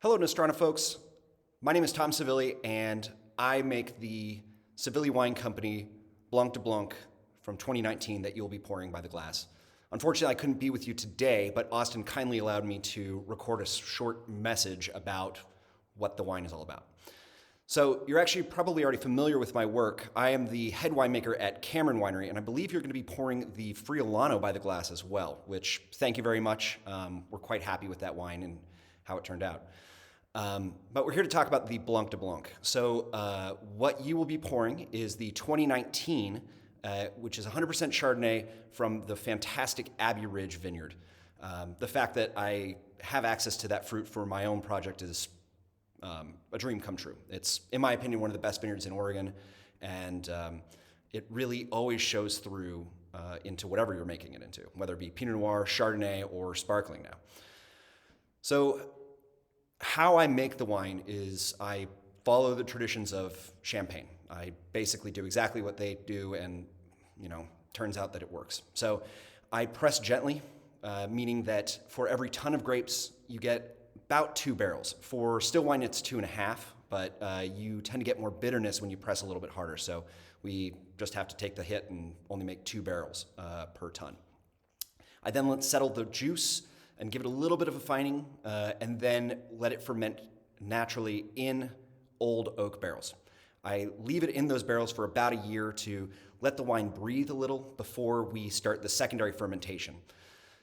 Hello, Nostrana folks. My name is Tom Sivilli, and I make the Sivilli Wine Company Blanc de Blanc from 2019 that you'll be pouring by the glass. Unfortunately, I couldn't be with you today, but Austin kindly allowed me to record a short message about what the wine is all about. So you're actually probably already familiar with my work. I am the head winemaker at Cameron Winery, and I believe you're going to be pouring the Friulano by the glass as well, which thank you very much. We're quite happy with that wine and how it turned out. But we're here to talk about the Blanc de Blanc. So what you will be pouring is the 2019, which is 100% Chardonnay from the fantastic Abbey Ridge Vineyard. The fact that I have access to that fruit for my own project is a dream come true. It's, in my opinion, one of the best vineyards in Oregon, and it really always shows through into whatever you're making it into, whether it be Pinot Noir, Chardonnay, or sparkling now. So how I make the wine is I follow the traditions of Champagne. I basically do exactly what they do, and turns out that it works. So I press gently, meaning that for every ton of grapes, you get about 2 barrels. For still wine, it's 2.5, but you tend to get more bitterness when you press a little bit harder. So we just have to take the hit and only make 2 barrels per ton. I then settle the juice and give it a little bit of a fining, and then let it ferment naturally in old oak barrels. I leave it in those barrels for about a year to let the wine breathe a little before we start the secondary fermentation.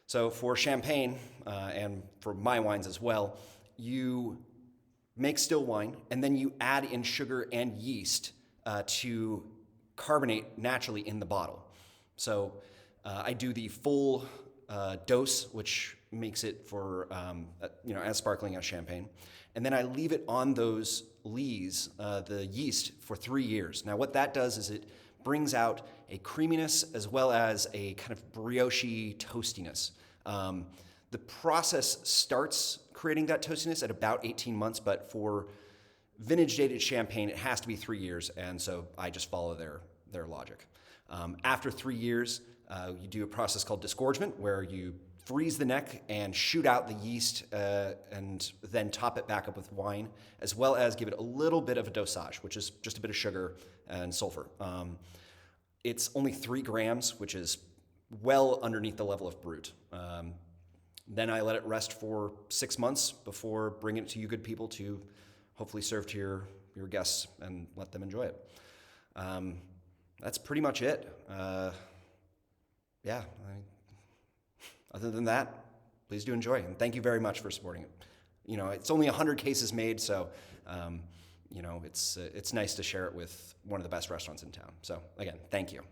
So for Champagne, and for my wines as well, you make still wine, and then you add in sugar and yeast to carbonate naturally in the bottle. So I do the full dose, which makes it for as sparkling as Champagne, and then I leave it on those lees, the yeast, for 3 years. Now what that does is it brings out a creaminess as well as a kind of brioche toastiness. The process starts creating that toastiness at about 18 months, but for vintage dated Champagne, it has to be 3 years, and so I just follow their logic. After 3 years, you do a process called disgorgement, where you freeze the neck and shoot out the yeast, and then top it back up with wine, as well as give it a little bit of a dosage, which is just a bit of sugar and sulfur. It's only 3 grams, which is well underneath the level of brut. Then I let it rest for 6 months before bringing it to you good people to hopefully serve to your guests and let them enjoy it. That's pretty much it. Other than that, please do enjoy, and thank you very much for supporting it. It's only 100 cases made, so it's nice to share it with one of the best restaurants in town. So again, thank you.